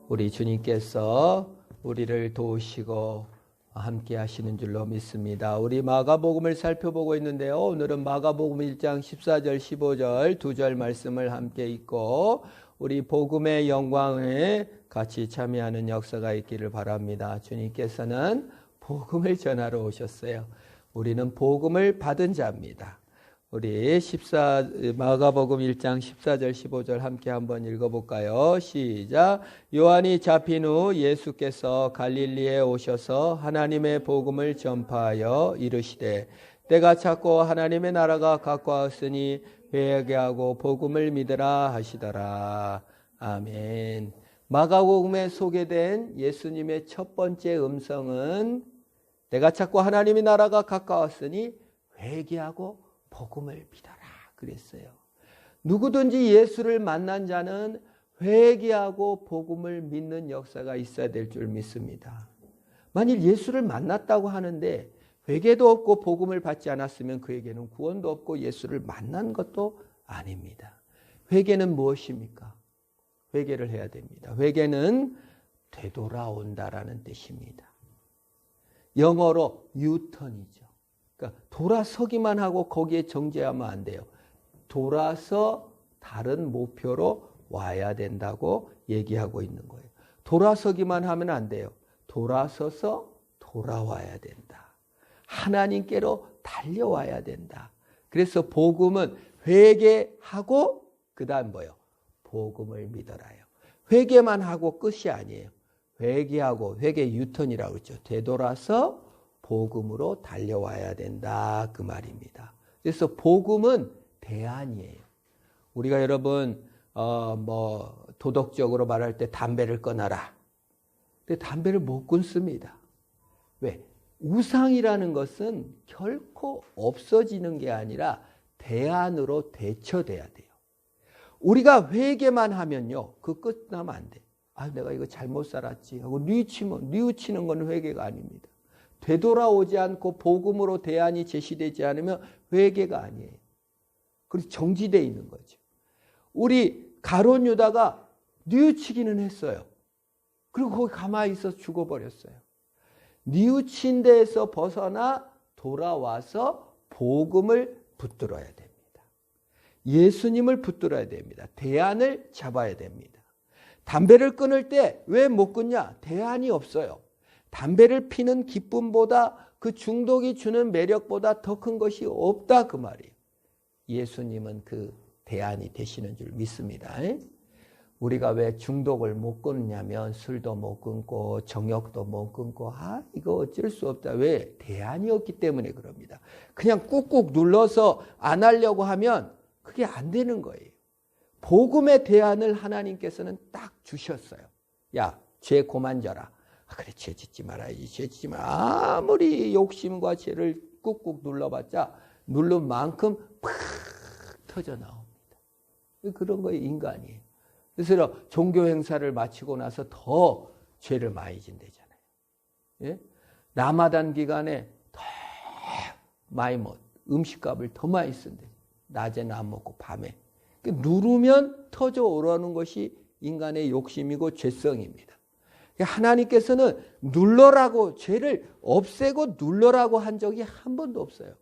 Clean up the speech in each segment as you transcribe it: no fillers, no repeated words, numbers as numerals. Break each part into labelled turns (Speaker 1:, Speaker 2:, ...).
Speaker 1: 우리 주님께서 우리를 도우시고 함께 하시는 줄로 믿습니다. 우리 마가복음을 살펴보고 있는데요. 오늘은 마가복음 1장 14절 15절 두 절 말씀을 함께 읽고 우리 복음의 영광에 같이 참여하는 역사가 있기를 바랍니다. 주님께서는 복음을 전하러 오셨어요. 우리는 복음을 받은 자입니다. 우리 마가복음 1장 14절 15절 함께 한번 읽어볼까요? 시작. 요한이 잡힌 후 예수께서 갈릴리에 오셔서 하나님의 복음을 전파하여 이르시되 때가 찼고 하나님의 나라가 가까웠으니 회개하고 복음을 믿으라 하시더라. 아멘. 마가복음에 소개된 예수님의 첫 번째 음성은 때가 찼고 하나님의 나라가 가까웠으니 회개하고 복음을 믿어라 그랬어요. 누구든지 예수를 만난 자는 회개하고 복음을 믿는 역사가 있어야 될 줄 믿습니다. 만일 예수를 만났다고 하는데 회개도 없고 복음을 받지 않았으면 그에게는 구원도 없고 예수를 만난 것도 아닙니다. 회개는 무엇입니까? 회개를 해야 됩니다. 회개는 되돌아온다라는 뜻입니다. 영어로 유턴이죠. 그러니까 돌아서기만 하고 거기에 정죄하면 안 돼요. 돌아서 다른 목표로 와야 된다고 얘기하고 있는 거예요. 돌아서기만 하면 안 돼요. 돌아서서 돌아와야 된다. 하나님께로 달려와야 된다. 그래서 복음은 회개하고 그 다음 뭐예요? 복음을 믿어라요. 회개만 하고 끝이 아니에요. 회개하고 회개 유턴이라고 그러죠. 되돌아서 복음으로 달려와야 된다 그 말입니다. 그래서 복음은 대안이에요. 우리가 여러분 도덕적으로 말할 때 담배를 끊어라. 근데 담배를 못 끊습니다. 왜? 우상이라는 것은 결코 없어지는 게 아니라 대안으로 대처돼야 돼요. 우리가 회개만 하면요, 그 끝나면 안 돼. 아, 내가 이거 잘못 살았지 하고 뉘우치는 건 회개가 아닙니다. 되돌아오지 않고 복음으로 대안이 제시되지 않으면 회개가 아니에요. 그래서 정지되어 있는 거죠. 우리 가룟 유다가 뉘우치기는 했어요. 그리고 거기 가만히 있어서 죽어버렸어요. 뉘우친 데에서 벗어나 돌아와서 복음을 붙들어야 됩니다. 예수님을 붙들어야 됩니다. 대안을 잡아야 됩니다. 담배를 끊을 때 왜 못 끊냐? 대안이 없어요. 담배를 피는 기쁨보다 그 중독이 주는 매력보다 더 큰 것이 없다 그 말이에요. 예수님은 그 대안이 되시는 줄 믿습니다. 우리가 왜 중독을 못 끊냐면 술도 못 끊고 정욕도 못 끊고 이거 어쩔 수 없다. 왜? 대안이 없기 때문에 그럽니다. 그냥 꾹꾹 눌러서 안 하려고 하면 그게 안 되는 거예요. 복음의 대안을 하나님께서는 딱 주셨어요. 야, 죄 고만져라. 그래, 죄 짓지 말아야지. 죄 짓지 마. 아무리 욕심과 죄를 꾹꾹 눌러봤자 누른 만큼 팍 터져 나옵니다. 그런 거예요, 인간이. 그래서 종교 행사를 마치고 나서 더 죄를 많이 진대잖아요. 예? 라마단 기간에 더 많이 음식값을 더 많이 쓴대. 낮에는 안 먹고 밤에. 누르면 터져 오르는 것이 인간의 욕심이고 죄성입니다. 하나님께서는 눌러라고, 죄를 없애고 눌러라고 한 적이 한 번도 없어요.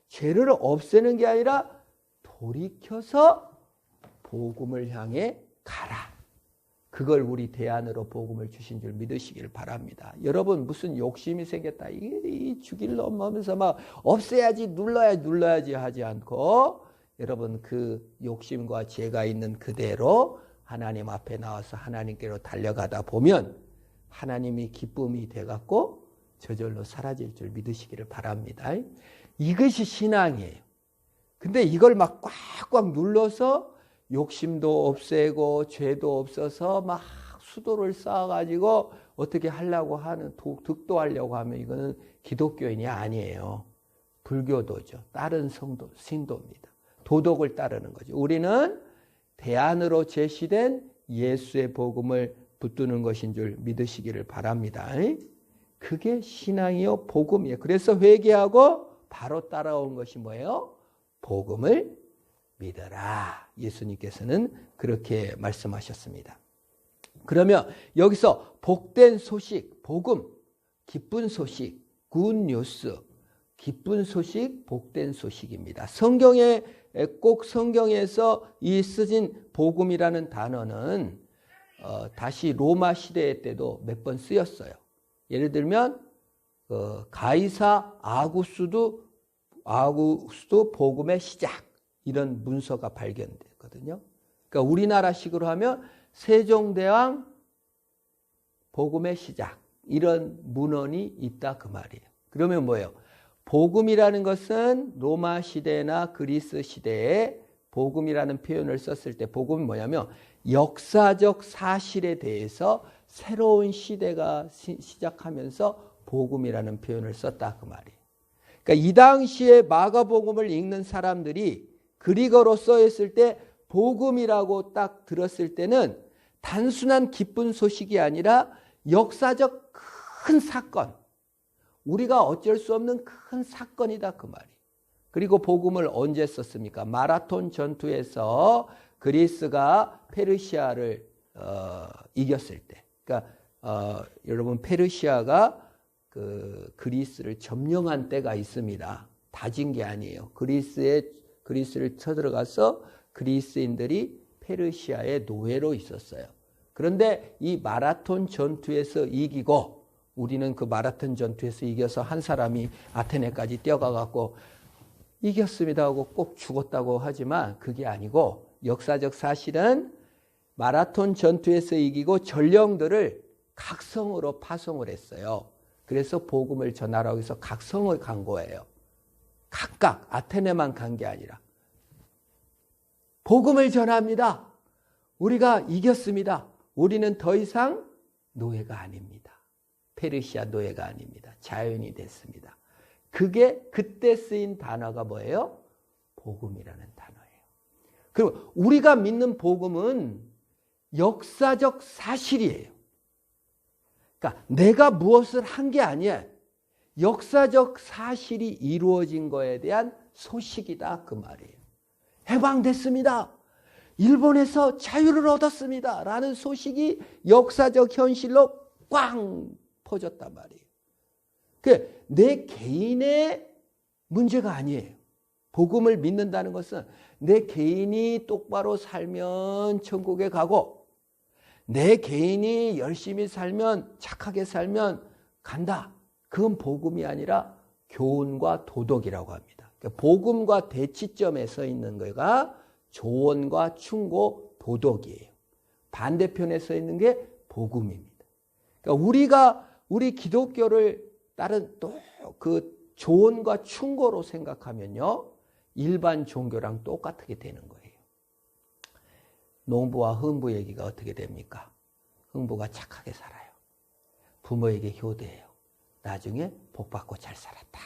Speaker 1: 죄를 없애는 게 아니라 돌이켜서 복음을 향해 가라. 그걸 우리 대안으로 복음을 주신 줄 믿으시길 바랍니다. 여러분 무슨 욕심이 생겼다. 이 죽일 놈 하면서 막 없애야지 눌러야지 하지 않고 여러분 그 욕심과 죄가 있는 그대로 하나님 앞에 나와서 하나님께로 달려가다 보면 하나님이 기쁨이 돼갖고 저절로 사라질 줄 믿으시기를 바랍니다. 이것이 신앙이에요. 근데 이걸 막 꽉꽉 눌러서 욕심도 없애고 죄도 없어서 막 수도를 쌓아가지고 어떻게 하려고 하는 득도하려고 하면 이거는 기독교인이 아니에요. 불교도죠. 다른 신도입니다. 도덕을 따르는 거죠. 우리는 대안으로 제시된 예수의 복음을 붙드는 것인 줄 믿으시기를 바랍니다. 그게 신앙이요 복음이에요. 그래서 회개하고 바로 따라온 것이 뭐예요? 복음을 믿어라. 예수님께서는 그렇게 말씀하셨습니다. 그러면 여기서 복된 소식, 복음, 기쁜 소식, 굿뉴스, 기쁜 소식, 복된 소식입니다. 꼭 성경에서 이 쓰진 복음이라는 단어는 다시 로마 시대 때도 몇 번 쓰였어요. 예를 들면 가이사 아구스도 복음의 시작, 이런 문서가 발견됐거든요. 그러니까 우리나라식으로 하면 세종대왕 복음의 시작, 이런 문헌이 있다 그 말이에요. 그러면 뭐예요? 복음이라는 것은 로마 시대나 그리스 시대에 복음이라는 표현을 썼을 때 복음이 뭐냐면 역사적 사실에 대해서 새로운 시대가 시작하면서 복음이라는 표현을 썼다 그 말이에요. 그러니까 이 당시에 마가복음을 읽는 사람들이 그리거로 써있을 때 복음이라고 딱 들었을 때는 단순한 기쁜 소식이 아니라 역사적 큰 사건, 우리가 어쩔 수 없는 큰 사건이다 그 말이에요. 그리고 복음을 언제 썼습니까? 마라톤 전투에서 그리스가 페르시아를 이겼을 때. 그러니까 여러분, 페르시아가 그리스를 점령한 때가 있습니다. 다진 게 아니에요. 그리스를 쳐들어가서 그리스인들이 페르시아의 노예로 있었어요. 그런데 이 마라톤 전투에서 이기고, 우리는 그 마라톤 전투에서 이겨서 한 사람이 아테네까지 뛰어가갖고 이겼습니다 하고 꼭 죽었다고 하지만 그게 아니고, 역사적 사실은 마라톤 전투에서 이기고 전령들을 각성으로 파송을 했어요. 그래서 복음을 전하라고 해서 각성을 간 거예요. 각각 아테네만 간 게 아니라 복음을 전합니다. 우리가 이겼습니다. 우리는 더 이상 노예가 아닙니다. 페르시아 노예가 아닙니다. 자유인이 됐습니다. 그게 그때 쓰인 단어가 뭐예요? 복음이라는 단어예요. 그럼 우리가 믿는 복음은 역사적 사실이에요. 그러니까 내가 무엇을 한 게 아니에요. 역사적 사실이 이루어진 거에 대한 소식이다 그 말이에요. 해방됐습니다. 일본에서 자유를 얻었습니다. 라는 소식이 역사적 현실로 꽝 퍼졌단 말이에요. 내 개인의 문제가 아니에요. 복음을 믿는다는 것은 내 개인이 똑바로 살면 천국에 가고, 내 개인이 열심히 살면, 착하게 살면 간다. 그건 복음이 아니라 교훈과 도덕이라고 합니다. 그러니까 복음과 대치점에 서 있는 거가 조언과 충고, 도덕이에요. 반대편에 서 있는 게 복음입니다. 그러니까 우리 기독교를 다른 또 그 조언과 충고로 생각하면요, 일반 종교랑 똑같게 되는 거예요. 농부와 흥부 얘기가 어떻게 됩니까? 흥부가 착하게 살아요. 부모에게 효도해요. 나중에 복받고 잘 살았다.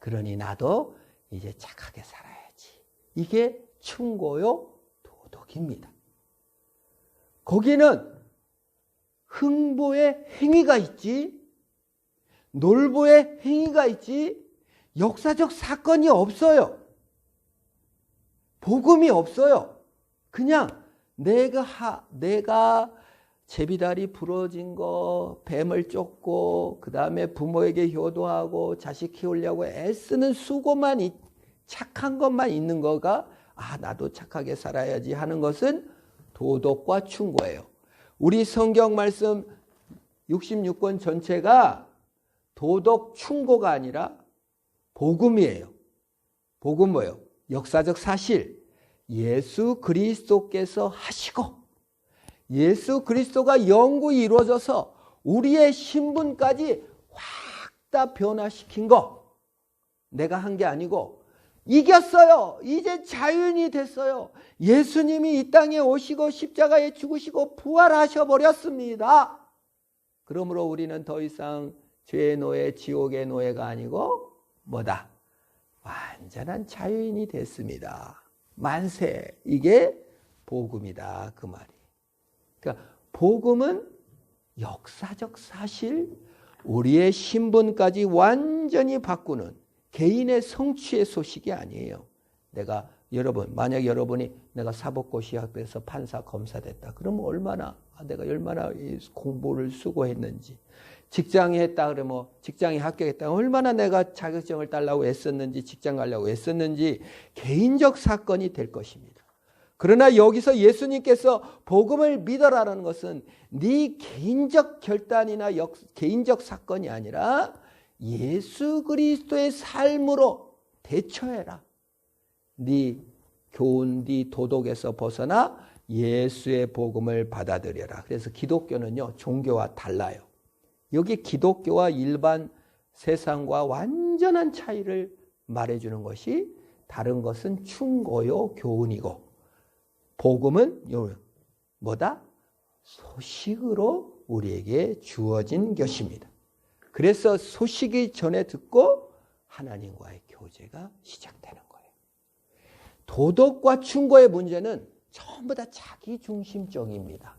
Speaker 1: 그러니 나도 이제 착하게 살아야지. 이게 충고요, 도덕입니다. 거기는 흥부의 행위가 있지, 놀부의 행위가 있지, 역사적 사건이 없어요. 복음이 없어요. 그냥 내가 제비다리 부러진 거, 뱀을 쫓고, 그 다음에 부모에게 효도하고, 자식 키우려고 애쓰는 수고만, 착한 것만 있는 거가, 나도 착하게 살아야지 하는 것은 도덕과 충고예요. 우리 성경 말씀 66권 전체가 도덕 충고가 아니라 복음이에요. 복음 뭐예요? 역사적 사실. 예수 그리스도께서 하시고, 예수 그리스도가 영구히 이루어져서 우리의 신분까지 확 다 변화시킨 거, 내가 한 게 아니고 이겼어요. 이제 자유인이 됐어요. 예수님이 이 땅에 오시고 십자가에 죽으시고 부활하셔 버렸습니다. 그러므로 우리는 더 이상 죄의 노예, 지옥의 노예가 아니고 뭐다? 완전한 자유인이 됐습니다. 만세. 이게 복음이다 그 말이에요. 그러니까 복음은 역사적 사실, 우리의 신분까지 완전히 바꾸는 개인의 성취의 소식이 아니에요. 내가 여러분, 만약 여러분이 내가 사법고 시작돼서 판사, 검사 됐다. 그러면 내가 얼마나 공부를 수고했는지. 직장에 했다 그러면 직장에 합격했다. 얼마나 내가 자격증을 따려고 애썼는지, 직장 가려고 애썼는지 개인적 사건이 될 것입니다. 그러나 여기서 예수님께서 복음을 믿어라라는 것은 네 개인적 결단이나 개인적 사건이 아니라 예수 그리스도의 삶으로 대처해라. 네 교훈, 네 도덕에서 벗어나 예수의 복음을 받아들여라. 그래서 기독교는요, 종교와 달라요. 여기 기독교와 일반 세상과 완전한 차이를 말해주는 것이, 다른 것은 충고요 교훈이고, 복음은 뭐다? 소식으로 우리에게 주어진 것입니다. 그래서 소식이 전에 듣고 하나님과의 교제가 시작되는 거예요. 도덕과 충고의 문제는 전부 다 자기중심적입니다.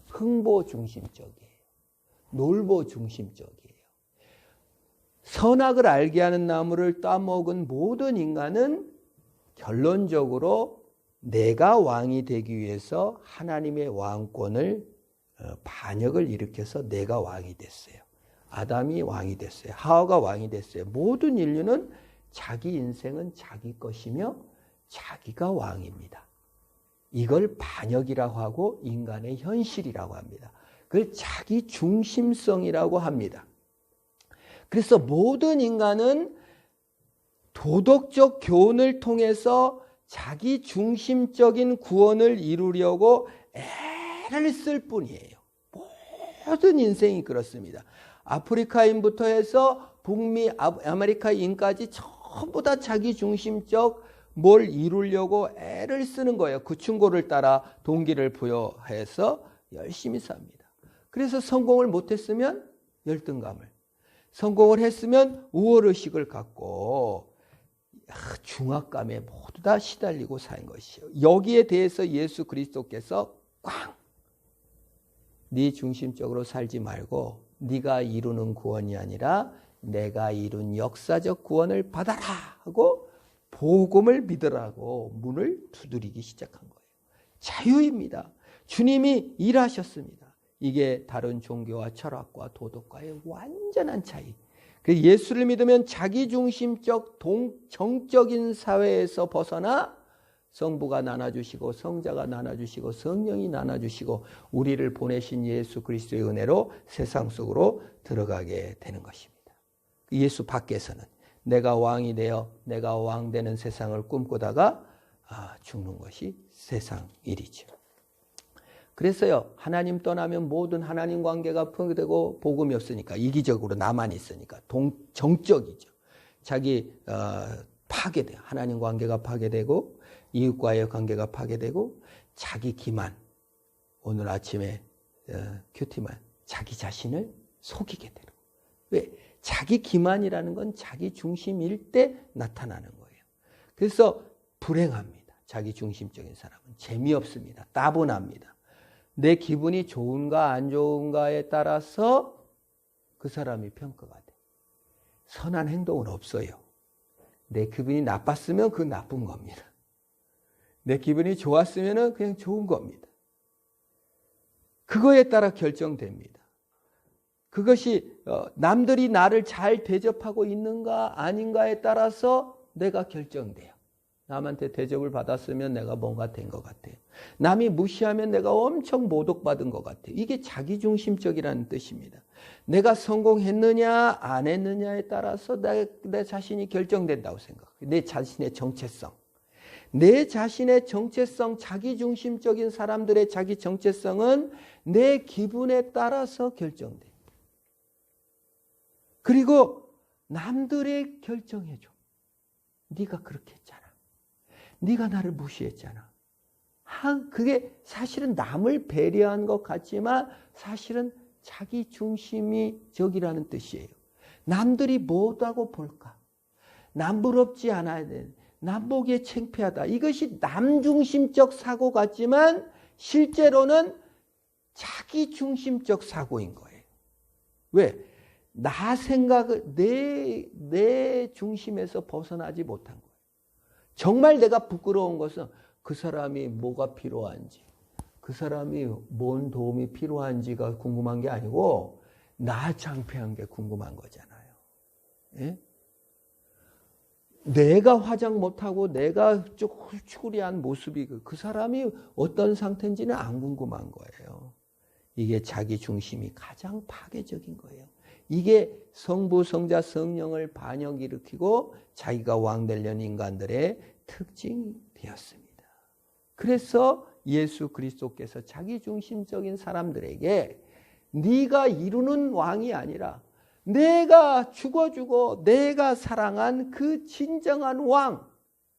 Speaker 1: 흥보중심적이에요. 놀보중심적이에요. 선악을 알게 하는 나무를 따먹은 모든 인간은 결론적으로 내가 왕이 되기 위해서 하나님의 왕권을 반역을 일으켜서 내가 왕이 됐어요. 아담이 왕이 됐어요. 하와가 왕이 됐어요. 모든 인류는 자기 인생은 자기 것이며 자기가 왕입니다. 이걸 반역이라고 하고 인간의 현실이라고 합니다. 그걸 자기 중심성이라고 합니다. 그래서 모든 인간은 도덕적 교훈을 통해서 자기 중심적인 구원을 이루려고 애를 쓸 뿐이에요. 모든 인생이 그렇습니다. 아프리카인부터 해서 북미, 아메리카인까지 전부 다 자기 중심적 뭘 이루려고 애를 쓰는 거예요. 그 충고를 따라 동기를 부여해서 열심히 삽니다. 그래서 성공을 못했으면 열등감을, 성공을 했으면 우월의식을 갖고 중압감에 모두 다 시달리고 사는 것이요. 여기에 대해서 예수 그리스도께서 꽝! 네 중심적으로 살지 말고 네가 이루는 구원이 아니라 내가 이룬 역사적 구원을 받아라 하고 복음을 믿으라고 문을 두드리기 시작한 거예요. 자유입니다. 주님이 일하셨습니다. 이게 다른 종교와 철학과 도덕과의 완전한 차이. 예수를 믿으면 자기중심적 정적인 사회에서 벗어나 성부가 나눠주시고 성자가 나눠주시고 성령이 나눠주시고 우리를 보내신 예수 그리스도의 은혜로 세상 속으로 들어가게 되는 것입니다. 예수 밖에서는 내가 왕이 되어 내가 왕 되는 세상을 꿈꾸다가 죽는 것이 세상 일이죠. 그래서요, 하나님 떠나면 모든 하나님 관계가 파괴되고 복음이 없으니까, 이기적으로 나만 있으니까 정적이죠. 자기 파괴돼요. 하나님 관계가 파괴되고 이웃과의 관계가 파괴되고 자기 기만, 오늘 아침에 큐티만, 자기 자신을 속이게 되는 거예요. 왜? 자기 기만이라는 건 자기 중심일 때 나타나는 거예요. 그래서 불행합니다. 자기 중심적인 사람은 재미없습니다. 따분합니다. 내 기분이 좋은가 안 좋은가에 따라서 그 사람이 평가가 돼. 선한 행동은 없어요. 내 기분이 나빴으면 그건 나쁜 겁니다. 내 기분이 좋았으면 그냥 좋은 겁니다. 그거에 따라 결정됩니다. 그것이 남들이 나를 잘 대접하고 있는가 아닌가에 따라서 내가 결정돼요. 남한테 대접을 받았으면 내가 뭔가 된 것 같아요. 남이 무시하면 내가 엄청 모독받은 것 같아요. 이게 자기중심적이라는 뜻입니다. 내가 성공했느냐 안 했느냐에 따라서 내 자신이 결정된다고 생각해요. 내 자신의 정체성. 내 자신의 정체성, 자기중심적인 사람들의 자기 정체성은 내 기분에 따라서 결정돼요. 그리고 남들의 결정해줘. 네가 그렇게 했잖아. 네가 나를 무시했잖아. 그게 사실은 남을 배려한 것 같지만 사실은 자기 중심이 적이라는 뜻이에요. 남들이 뭐라고 볼까? 남 부럽지 않아야 돼. 남 보기에 창피하다. 이것이 남중심적 사고 같지만 실제로는 자기중심적 사고인 거예요. 왜? 내 중심에서 벗어나지 못한 거예요. 정말 내가 부끄러운 것은 그 사람이 뭐가 필요한지, 그 사람이 뭔 도움이 필요한지가 궁금한 게 아니고 나 창피한 게 궁금한 거잖아요. 예? 내가 화장 못하고 내가 쭈구리한 모습이 그 사람이 어떤 상태인지는 안 궁금한 거예요. 이게 자기 중심이 가장 파괴적인 거예요. 이게 성부, 성자, 성령을 반역일으키고 자기가 왕 되려는 인간들의 특징이 되었습니다. 그래서 예수 그리스도께서 자기 중심적인 사람들에게 네가 이루는 왕이 아니라 내가 죽어주고 내가 사랑한 그 진정한 왕.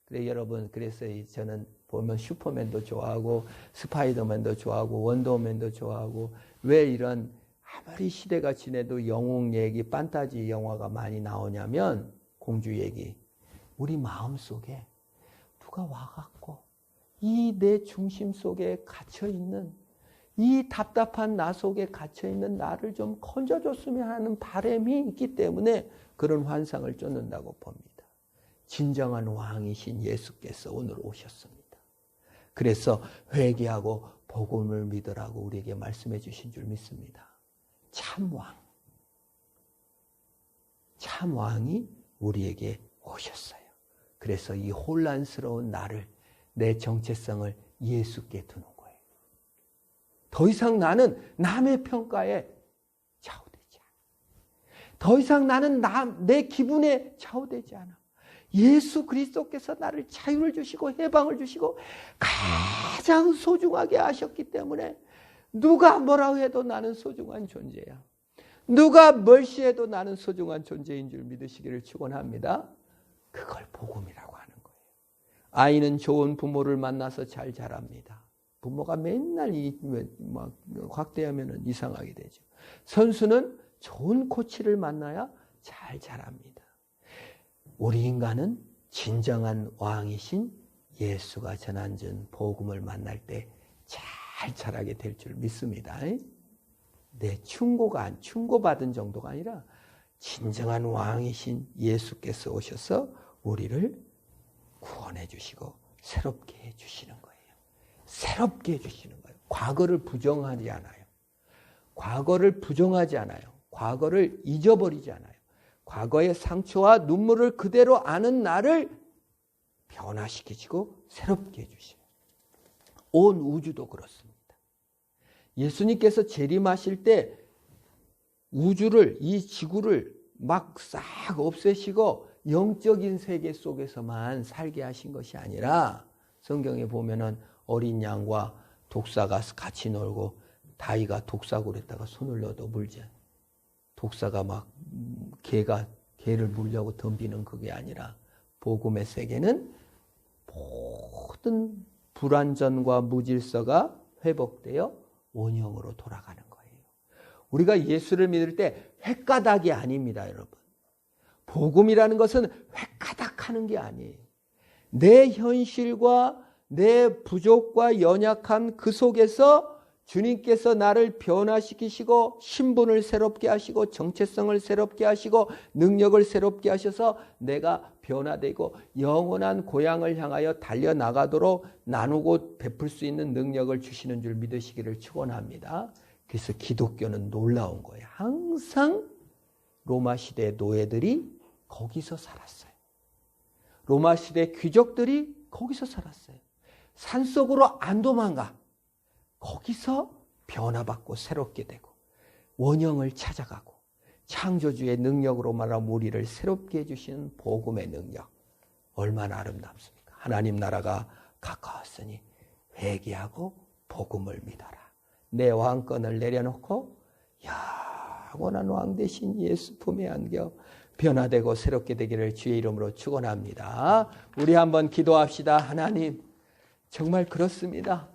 Speaker 1: 그래 여러분, 그래서 저는 보면 슈퍼맨도 좋아하고 스파이더맨도 좋아하고 원더우맨도 좋아하고 왜 이런 아무리 시대가 지내도 영웅 얘기, 판타지 영화가 많이 나오냐면 공주 얘기. 우리 마음속에 누가 와갖고 이 내 중심 속에 갇혀있는 이 답답한 나 속에 갇혀있는 나를 좀 건져줬으면 하는 바람이 있기 때문에 그런 환상을 쫓는다고 봅니다. 진정한 왕이신 예수께서 오늘 오셨습니다. 그래서 회개하고 복음을 믿으라고 우리에게 말씀해 주신 줄 믿습니다. 참왕, 참왕이 우리에게 오셨어요. 그래서 이 혼란스러운 나를, 내 정체성을 예수께 두는 거예요. 더 이상 나는 남의 평가에 좌우되지 않아. 더 이상 나는 내 기분에 좌우되지 않아. 예수 그리스도께서 나를 자유를 주시고 해방을 주시고 가장 소중하게 하셨기 때문에 누가 뭐라고 해도 나는 소중한 존재야. 누가 멸시해도 나는 소중한 존재인 줄 믿으시기를 축원합니다. 그걸 복음이라고 하는 거예요. 아이는 좋은 부모를 만나서 잘 자랍니다. 부모가 맨날 막 확대하면 이상하게 되죠. 선수는 좋은 코치를 만나야 잘 자랍니다. 우리 인간은 진정한 왕이신 예수가 전한전 복음을 만날 때 잘 자라게 될 줄 믿습니다. 내 충고받은 정도가 아니라 진정한 왕이신 예수께서 오셔서 우리를 구원해 주시고 새롭게 해 주시는 거예요. 새롭게 해 주시는 거예요. 과거를 부정하지 않아요. 과거를 부정하지 않아요. 과거를 잊어버리지 않아요. 과거의 상처와 눈물을 그대로 아는 나를 변화시키시고 새롭게 해주시고 온 우주도 그렇습니다. 예수님께서 재림하실 때 우주를, 이 지구를 막 싹 없애시고 영적인 세계 속에서만 살게 하신 것이 아니라 성경에 보면은 어린 양과 독사가 같이 놀고 다이가 독사굴에다가 손을 넣어도 물지. 독사가 막 개를 물려고 덤비는 그게 아니라 복음의 세계는 모든 불완전과 무질서가 회복되어 원형으로 돌아가는 거예요. 우리가 예수를 믿을 때 획가닥이 아닙니다, 여러분. 복음이라는 것은 획가닥하는 게 아니에요. 내 현실과 내 부족과 연약한 그 속에서 주님께서 나를 변화시키시고 신분을 새롭게 하시고 정체성을 새롭게 하시고 능력을 새롭게 하셔서 내가 변화되고 영원한 고향을 향하여 달려나가도록 나누고 베풀 수 있는 능력을 주시는 줄 믿으시기를 축원합니다. 그래서 기독교는 놀라운 거예요. 항상 로마 시대 노예들이 거기서 살았어요. 로마 시대 귀족들이 거기서 살았어요. 산속으로 안 도망가. 거기서 변화받고 새롭게 되고 원형을 찾아가고 창조주의 능력으로 말하면 우리를 새롭게 해주시는 복음의 능력. 얼마나 아름답습니까? 하나님 나라가 가까웠으니 회개하고 복음을 믿어라. 내 왕권을 내려놓고 영원한 왕 되신 예수 품에 안겨 변화되고 새롭게 되기를 주의 이름으로 축원합니다. 우리 한번 기도합시다. 하나님, 정말 그렇습니다.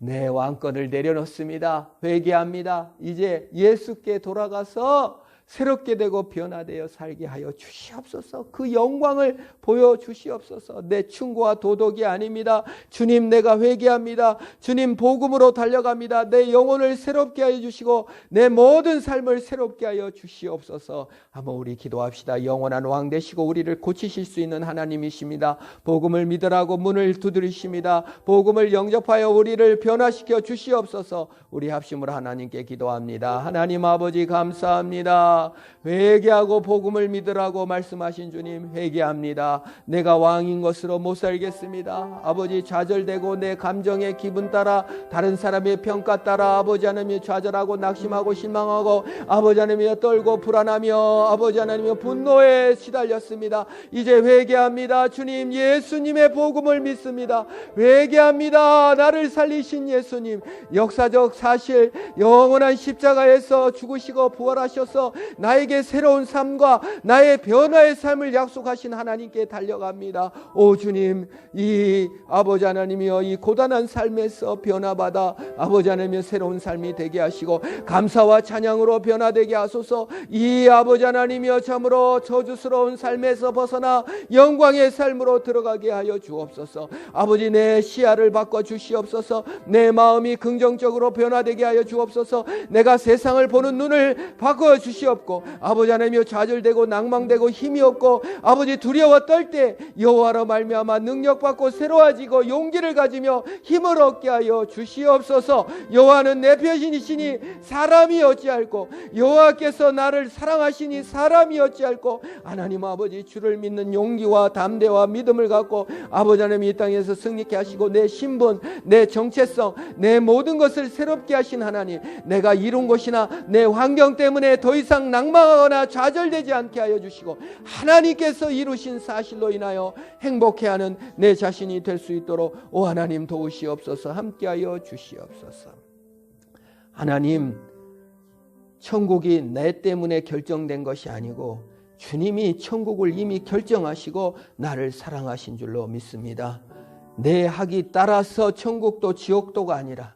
Speaker 1: 내 왕권을 내려놓습니다. 회개합니다. 이제 예수께 돌아가서 새롭게 되고 변화되어 살게 하여 주시옵소서. 그 영광을 보여주시옵소서. 내 충고와 도덕이 아닙니다. 주님, 내가 회개합니다. 주님, 복음으로 달려갑니다. 내 영혼을 새롭게 하여 주시고 내 모든 삶을 새롭게 하여 주시옵소서. 한번 우리 기도합시다. 영원한 왕 되시고 우리를 고치실 수 있는 하나님이십니다. 복음을 믿으라고 문을 두드리십니다. 복음을 영접하여 우리를 변화시켜 주시옵소서. 우리 합심으로 하나님께 기도합니다. 하나님 아버지, 감사합니다. 회개하고 복음을 믿으라고 말씀하신 주님, 회개합니다. 내가 왕인 것으로 못 살겠습니다. 아버지, 좌절되고 내 감정의 기분 따라, 다른 사람의 평가 따라 아버지 하나님이 좌절하고 낙심하고 실망하고 아버지 하나님이 떨고 불안하며 아버지 하나님이 분노에 시달렸습니다. 이제 회개합니다. 주님, 예수님의 복음을 믿습니다. 회개합니다. 나를 살리신 예수님, 역사적 사실, 영원한 십자가에서 죽으시고 부활하셔서 나에게 새로운 삶과 나의 변화의 삶을 약속하신 하나님께 달려갑니다. 오 주님, 이 아버지 하나님이여, 이 고단한 삶에서 변화받아 아버지 하나님의 새로운 삶이 되게 하시고 감사와 찬양으로 변화되게 하소서. 이 아버지 하나님이여, 참으로 저주스러운 삶에서 벗어나 영광의 삶으로 들어가게 하여 주옵소서. 아버지, 내 시야를 바꿔 주시옵소서. 내 마음이 긍정적으로 변화되게 하여 주옵소서. 내가 세상을 보는 눈을 바꿔 주시옵소서. 아버지 하나님이여, 좌절되고 낭망되고 힘이 없고 아버지 두려워 떨 때 여호와로 말미암아 능력받고 새로워지고 용기를 가지며 힘을 얻게 하여 주시옵소서. 여호와는 내 편이시니 사람이 어찌할꼬, 여호와께서 나를 사랑하시니 사람이 어찌할꼬. 하나님 아버지, 주를 믿는 용기와 담대와 믿음을 갖고 아버지 하나님 이 땅에서 승리케 하시고 내 신분, 내 정체성, 내 모든 것을 새롭게 하신 하나님, 내가 이룬 것이나 내 환경 때문에 더 이상 낭망하거나 좌절되지 않게 하여 주시고 하나님께서 이루신 사실로 인하여 행복해하는 내 자신이 될 수 있도록 오 하나님 도우시옵소서. 함께하여 주시옵소서. 하나님, 천국이 내 때문에 결정된 것이 아니고 주님이 천국을 이미 결정하시고 나를 사랑하신 줄로 믿습니다. 내 학이 따라서 천국도 지옥도가 아니라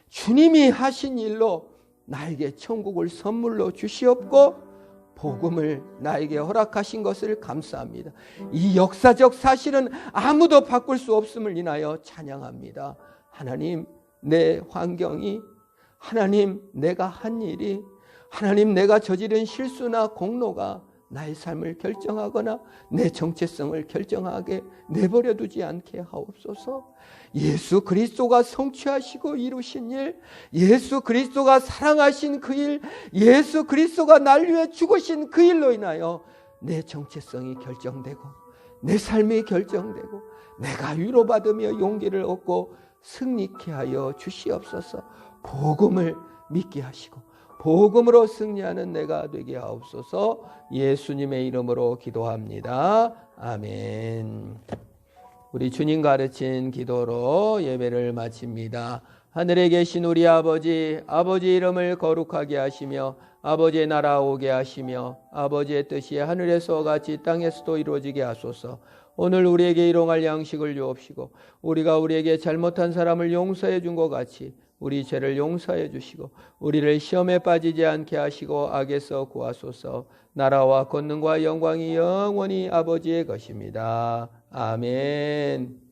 Speaker 1: 주님이 하신 일로 나에게 천국을 선물로 주시옵고 복음을 나에게 허락하신 것을 감사합니다. 이 역사적 사실은 아무도 바꿀 수 없음을 인하여 찬양합니다. 하나님, 내 환경이, 하나님, 내가 한 일이, 하나님, 내가 저지른 실수나 공로가 나의 삶을 결정하거나 내 정체성을 결정하게 내버려 두지 않게 하옵소서. 예수 그리스도가 성취하시고 이루신 일, 예수 그리스도가 사랑하신 그 일, 예수 그리스도가 날 위해 죽으신 그 일로 인하여 내 정체성이 결정되고 내 삶이 결정되고 내가 위로받으며 용기를 얻고 승리케 하여 주시옵소서. 복음을 믿게 하시고 복음으로 승리하는 내가 되게 하옵소서. 예수님의 이름으로 기도합니다. 아멘. 우리 주님 가르친 기도로 예배를 마칩니다. 하늘에 계신 우리 아버지, 아버지 이름을 거룩하게 하시며 아버지의 나라 오게 하시며 아버지의 뜻이 하늘에서와 같이 땅에서도 이루어지게 하소서. 오늘 우리에게 일용할 양식을 주옵시고 우리가 우리에게 잘못한 사람을 용서해 준 것 같이 우리 죄를 용서해 주시고 우리를 시험에 빠지지 않게 하시고 악에서 구하소서. 나라와 권능과 영광이 영원히 아버지의 것입니다. 아멘.